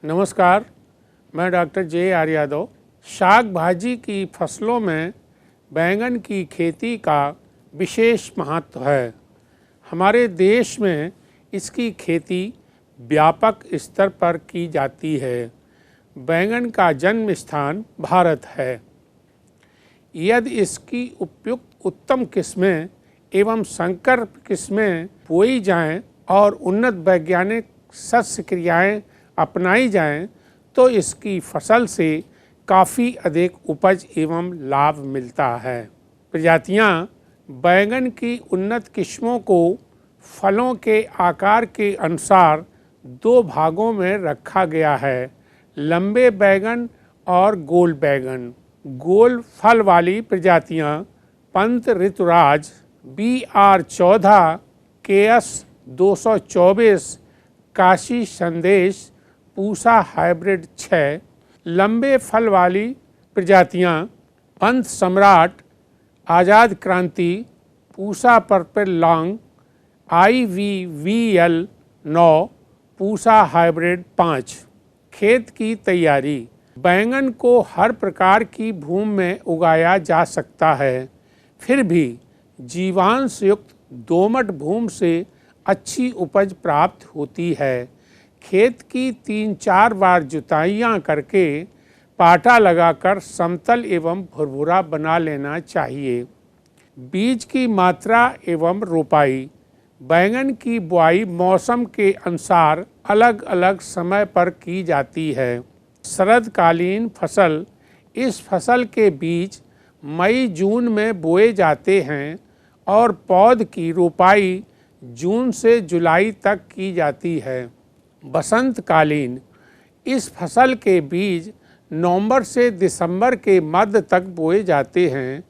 नमस्कार, मैं doctor J are Yadav. शाक भाजी की फसलों में बैंगन की खेती का विशेष महत्व है। हमारे देश में इसकी खेती व्यापक स्तर पर की जाती है। बैंगन का जन्म स्थान भारत है। यदि इसकी उपयुक्त उत्तम किस्में एवं संकर किस्में बोई जाएं और उन्नत वैज्ञानिक सस्य क्रियाएँ अपनाई जाएं तो इसकी फसल से काफ़ी अधिक उपज एवं लाभ मिलता है। प्रजातियां बैंगन की उन्नत किस्मों को फलों के आकार के अनुसार दो भागों में रखा गया है, लंबे बैंगन और गोल बैंगन। गोल फल वाली प्रजातियां पंत ऋतुराज BR14, KS 224, काशी संदेश, पूसा हाइब्रिड 6। लंबे फल वाली प्रजातियां पंत सम्राट, आज़ाद क्रांति, Pusa purple long, IVVL 9, Pusa hybrid 5। खेत की तैयारी। बैंगन को हर प्रकार की भूमि में उगाया जा सकता है, फिर भी जीवांश युक्त दोमट भूमि से अच्छी उपज प्राप्त होती है। खेत की 3-4 बार जुताइयाँ करके पाटा लगाकर समतल एवं भुरभुरा बना लेना चाहिए। बीज की मात्रा एवं रोपाई। बैंगन की बुआई मौसम के अनुसार अलग अलग समय पर की जाती है। शरदकालीन फसल। इस फसल के बीज मई-जून में बोए जाते हैं और पौध की रोपाई जून से जुलाई तक की जाती है। बसंतकालीन। इस फसल के बीज नवंबर से दिसंबर के मध्य तक बोए जाते हैं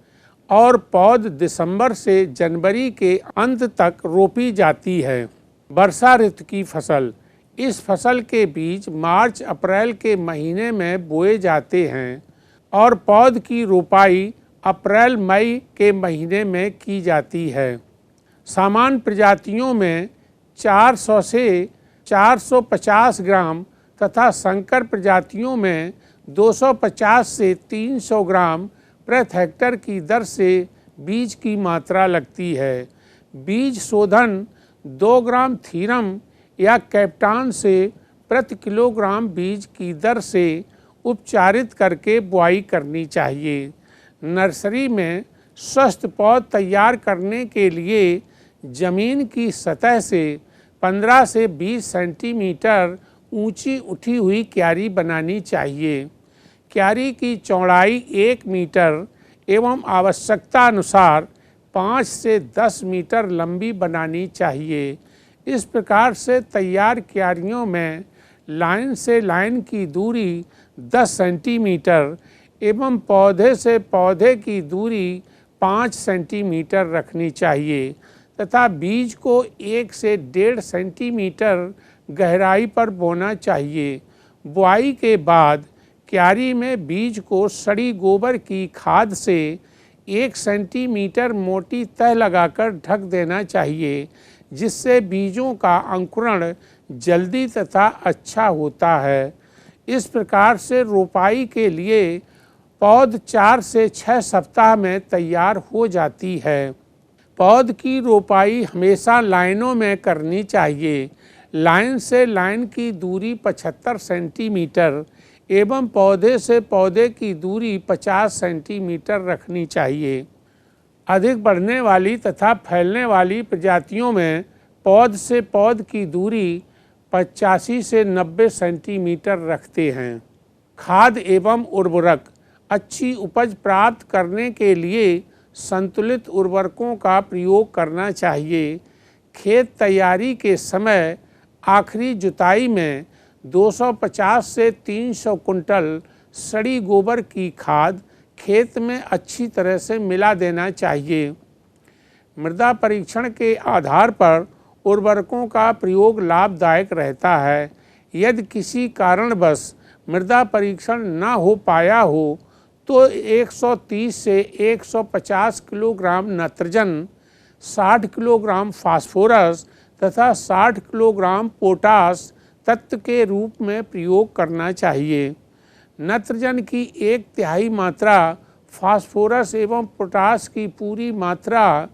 और पौध दिसंबर से जनवरी के अंत तक रोपी जाती है। वर्षा ऋतु की फसल। इस फसल के बीज मार्च-अप्रैल के महीने में बोए जाते हैं और पौध की रोपाई अप्रैल-मई के महीने में की जाती है। सामान्य प्रजातियों में 400 से 450 ग्राम तथा संकर प्रजातियों में 250 से 300 ग्राम प्रति हेक्टेयर की दर से बीज की मात्रा लगती है। बीज शोधन 2 ग्राम थीरम या कैप्टान से प्रति किलोग्राम बीज की दर से उपचारित करके बुआई करनी चाहिए। नर्सरी में स्वस्थ पौध तैयार करने के लिए जमीन की सतह से 15 से 20 सेंटीमीटर ऊंची उठी हुई क्यारी बनानी चाहिए। क्यारी की चौड़ाई 1 मीटर एवं आवश्यकता अनुसार 5 से 10 मीटर लंबी बनानी चाहिए। इस प्रकार से तैयार क्यारियों में लाइन से लाइन की दूरी 10 सेंटीमीटर एवं पौधे से पौधे की दूरी 5 सेंटीमीटर रखनी चाहिए तथा बीज को 1 से 1.5 सेंटीमीटर गहराई पर बोना चाहिए। बुआई के बाद क्यारी में बीज को सड़ी गोबर की खाद से 1 सेंटीमीटर मोटी तह लगाकर ढक देना चाहिए, जिससे बीजों का अंकुरण जल्दी तथा अच्छा होता है। इस प्रकार से रोपाई के लिए पौध 4 से 6 सप्ताह में तैयार हो जाती है। पौध की रोपाई हमेशा लाइनों में करनी चाहिए। लाइन से लाइन की दूरी 75 सेंटीमीटर एवं पौधे से पौधे की दूरी 50 सेंटीमीटर रखनी चाहिए। अधिक बढ़ने वाली तथा फैलने वाली प्रजातियों में पौध से पौध की दूरी 85 से 90 सेंटीमीटर रखते हैं। खाद एवं उर्वरक। अच्छी उपज प्राप्त करने के लिए संतुलित उर्वरकों का प्रयोग करना चाहिए। खेत तैयारी के समय आखिरी जुताई में 250 से 300 कुंटल सड़ी गोबर की खाद खेत में अच्छी तरह से मिला देना चाहिए। मृदा परीक्षण के आधार पर उर्वरकों का प्रयोग लाभदायक रहता है। यदि किसी कारणवश मृदा परीक्षण न हो पाया हो तो 130 से 150 किलोग्राम नाइट्रोजन, 60 किलोग्राम फास्फोरस तथा 60 किलोग्राम पोटास तत्व के रूप में प्रयोग करना चाहिए। नत्रजन की 1/3 मात्रा, फास्फोरस एवं पोटास की पूरी मात्रा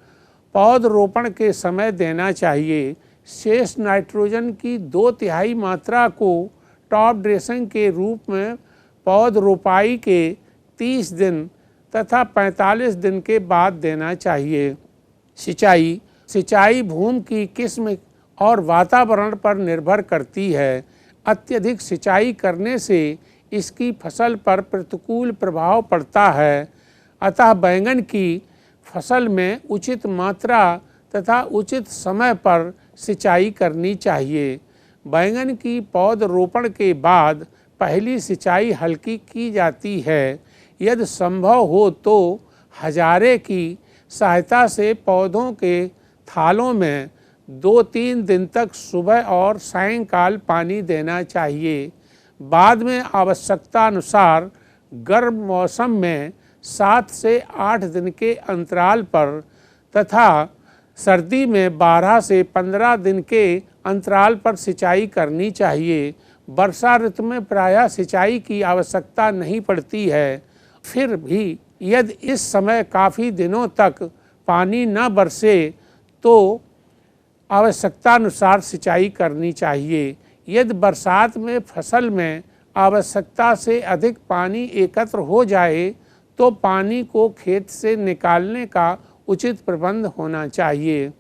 पौधरोपण के समय देना चाहिए। शेष नाइट्रोजन की 2/3 मात्रा को टॉप ड्रेसिंग के रूप में पौधरोपाई के 30 दिन तथा 45 दिन के बाद देना चाहिए। सिंचाई भूमि की किस्म और वातावरण पर निर्भर करती है। अत्यधिक सिंचाई करने से इसकी फसल पर प्रतिकूल प्रभाव पड़ता है, अतः बैंगन की फसल में उचित मात्रा तथा उचित समय पर सिंचाई करनी चाहिए। बैंगन की पौधरोपण के बाद पहली सिंचाई हल्की की जाती है। यदि संभव हो तो हजारे की सहायता से पौधों के थालों में 2-3 दिन तक सुबह और सायंकाल पानी देना चाहिए। बाद में आवश्यकता अनुसार गर्म मौसम में 7 से 8 दिन के अंतराल पर तथा सर्दी में 12 से 15 दिन के अंतराल पर सिंचाई करनी चाहिए। वर्षा ऋतु में प्रायः सिंचाई की आवश्यकता नहीं पड़ती है। फिर भी यदि इस समय काफ़ी दिनों तक पानी न बरसे तो आवश्यकतानुसार सिंचाई करनी चाहिए। यदि बरसात में फसल में आवश्यकता से अधिक पानी एकत्र हो जाए तो पानी को खेत से निकालने का उचित प्रबंध होना चाहिए।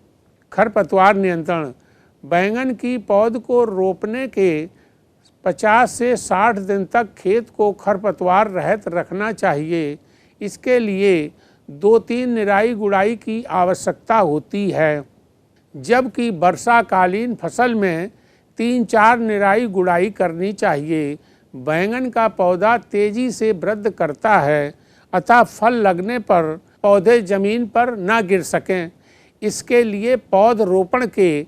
खरपतवार नियंत्रण। बैंगन की पौध को रोपने के 50 से 60 दिन तक खेत को खरपतवार रहित रखना चाहिए। इसके लिए 2-3 निराई गुड़ाई की आवश्यकता होती है, जबकि वर्षाकालीन फसल में 3-4 निराई गुड़ाई करनी चाहिए। बैंगन का पौधा तेजी से वृद्धि करता है, अतः फल लगने पर पौधे जमीन पर न गिर सकें। इसके लिए पौधरोपण के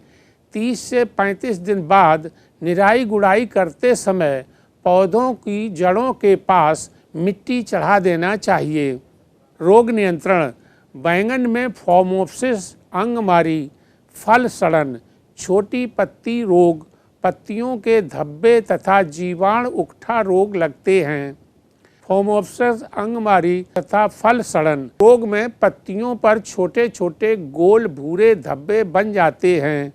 30 से 35 दिन बाद निराई गुड़ाई करते समय पौधों की जड़ों के पास मिट्टी चढ़ा देना चाहिए। रोग नियंत्रण। बैंगन में फोमोप्सिस, अंगमारी, फल सड़न, छोटी पत्ती रोग, पत्तियों के धब्बे तथा जीवाणु उकठा रोग लगते हैं। फोमोप्सिस, अंगमारी तथा फल सड़न रोग में पत्तियों पर छोटे छोटे गोल भूरे धब्बे बन जाते हैं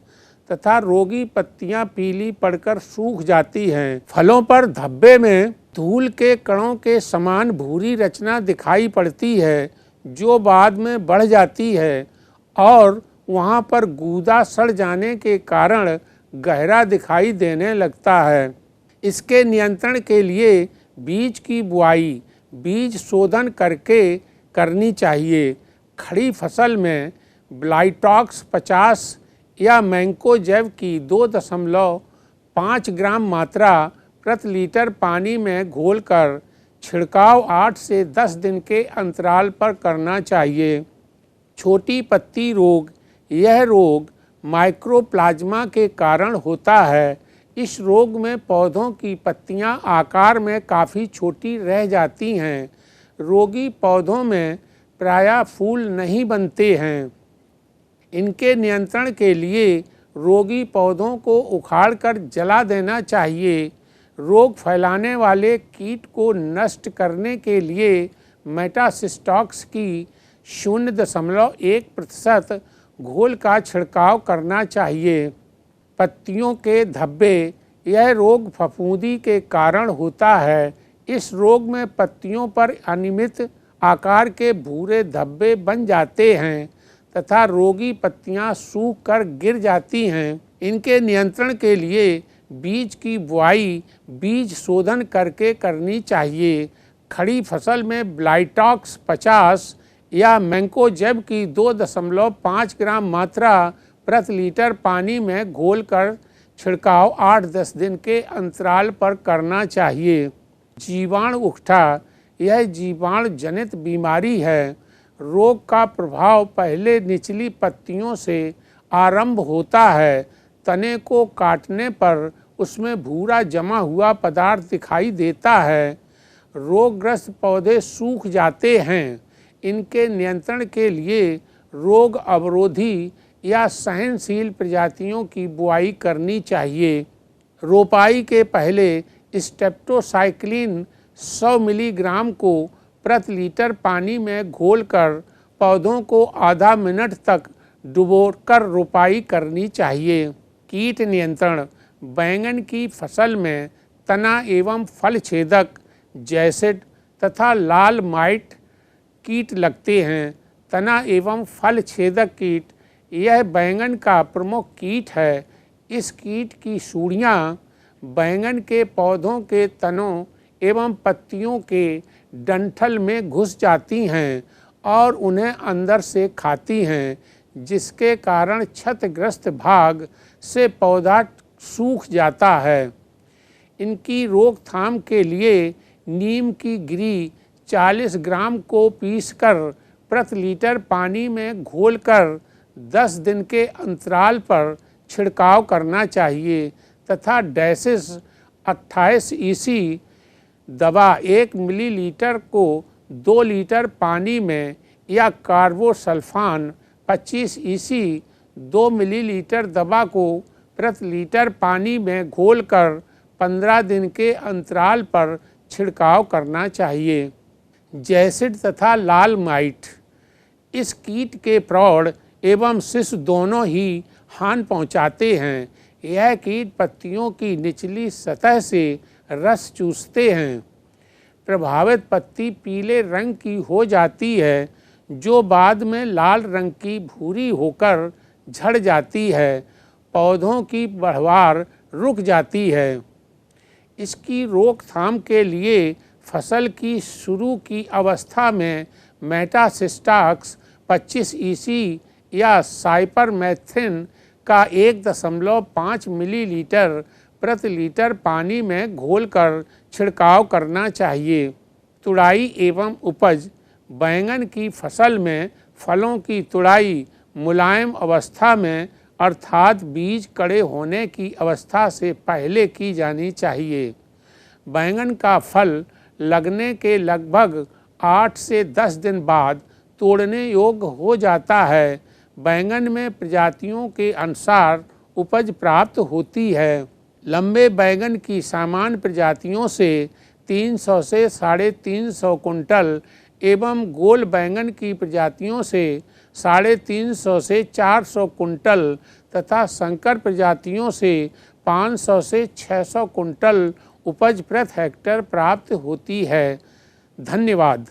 तथा रोगी पत्तियां पीली पड़कर सूख जाती हैं। फलों पर धब्बे में धूल के कणों के समान भूरी रचना दिखाई पड़ती है, जो बाद में बढ़ जाती है और वहां पर गूदा सड़ जाने के कारण गहरा दिखाई देने लगता है। इसके नियंत्रण के लिए बीज की बुआई बीज शोधन करके करनी चाहिए। खड़ी फसल में ब्लाइटॉक्स 50 या मैंकोजेब की 2.5 ग्राम मात्रा प्रति लीटर पानी में घोलकर छिड़काव 8 से 10 दिन के अंतराल पर करना चाहिए। छोटी पत्ती रोग। यह रोग माइक्रोप्लाज्मा के कारण होता है। इस रोग में पौधों की पत्तियां आकार में काफ़ी छोटी रह जाती हैं। रोगी पौधों में प्रायः फूल नहीं बनते हैं। इनके नियंत्रण के लिए रोगी पौधों को उखाड़कर जला देना चाहिए। रोग फैलाने वाले कीट को नष्ट करने के लिए मेटासिस्टॉक्स की 0.1% घोल का छिड़काव करना चाहिए। पत्तियों के धब्बे। यह रोग फफूंदी के कारण होता है। इस रोग में पत्तियों पर अनियमित आकार के भूरे धब्बे बन जाते हैं तथा रोगी पत्तियां सूख कर गिर जाती हैं। इनके नियंत्रण के लिए बीज की बुआई बीज शोधन करके करनी चाहिए। खड़ी फसल में ब्लाइटॉक्स 50 या मैंकोजेब की 2.5 ग्राम मात्रा प्रति लीटर पानी में घोलकर छिड़काव 8-10 दिन के अंतराल पर करना चाहिए। जीवाणु उकठा। यह जीवाणु जनित बीमारी है। रोग का प्रभाव पहले निचली पत्तियों से आरंभ होता है। तने को काटने पर उसमें भूरा जमा हुआ पदार्थ दिखाई देता है। रोगग्रस्त पौधे सूख जाते हैं। इनके नियंत्रण के लिए रोग अवरोधी या सहनशील प्रजातियों की बुआई करनी चाहिए। रोपाई के पहले स्टेप्टोसाइक्लिन 100 मिलीग्राम को प्रति लीटर पानी में घोलकर पौधों को आधा मिनट तक डुबोकर रोपाई करनी चाहिए। कीट नियंत्रण। बैंगन की फसल में तना एवं फल छेदक जैसिड तथा लाल माइट कीट लगते हैं। तना एवं फल छेदक कीट यह बैंगन का प्रमुख कीट है। इस कीट की सुड़ियाँ बैंगन के पौधों के तनों एवं पत्तियों के डंठल में घुस जाती हैं और उन्हें अंदर से खाती हैं, जिसके कारण क्षतिग्रस्त भाग से पौधा सूख जाता है। इनकी रोकथाम के लिए नीम की गिरी 40 ग्राम को पीसकर प्रति लीटर पानी में घोलकर 10 दिन के अंतराल पर छिड़काव करना चाहिए तथा डैसिस 28 ईसी दवा 1 मिलीलीटर को 2 लीटर पानी में या कार्बोसल्फान 25 ईसी 2 मिलीलीटर दवा को प्रति लीटर पानी में घोलकर 15 दिन के अंतराल पर छिड़काव करना चाहिए। जैसिड तथा लाल माइट। इस कीट के प्रौढ़ एवं शिशु दोनों ही हानि पहुंचाते हैं। यह कीट पत्तियों की निचली सतह से रस चूसते हैं। प्रभावित पत्ती पीले रंग की हो जाती है, जो बाद में लाल रंग की भूरी होकर झड़ जाती है। पौधों की बढ़वार रुक जाती है। इसकी रोकथाम के लिए फसल की शुरू की अवस्था में मेटासिस्टाक्स 25 ईसी या साइपरमेथ्रिन का 1.5 मिलीलीटर प्रति लीटर पानी में घोलकर छिड़काव करना चाहिए। तुड़ाई एवं उपज। बैंगन की फसल में फलों की तुड़ाई मुलायम अवस्था में अर्थात बीज कड़े होने की अवस्था से पहले की जानी चाहिए। बैंगन का फल लगने के लगभग 8 से 10 दिन बाद तोड़ने योग्य हो जाता है। बैंगन में प्रजातियों के अनुसार उपज प्राप्त होती है। लंबे बैंगन की सामान्य प्रजातियों से 300 से 350 कुंटल एवं गोल बैंगन की प्रजातियों से 350 से 400 कुंटल तथा संकर प्रजातियों से 500 से 600 कुंटल उपज प्रति हेक्टेयर प्राप्त होती है। धन्यवाद।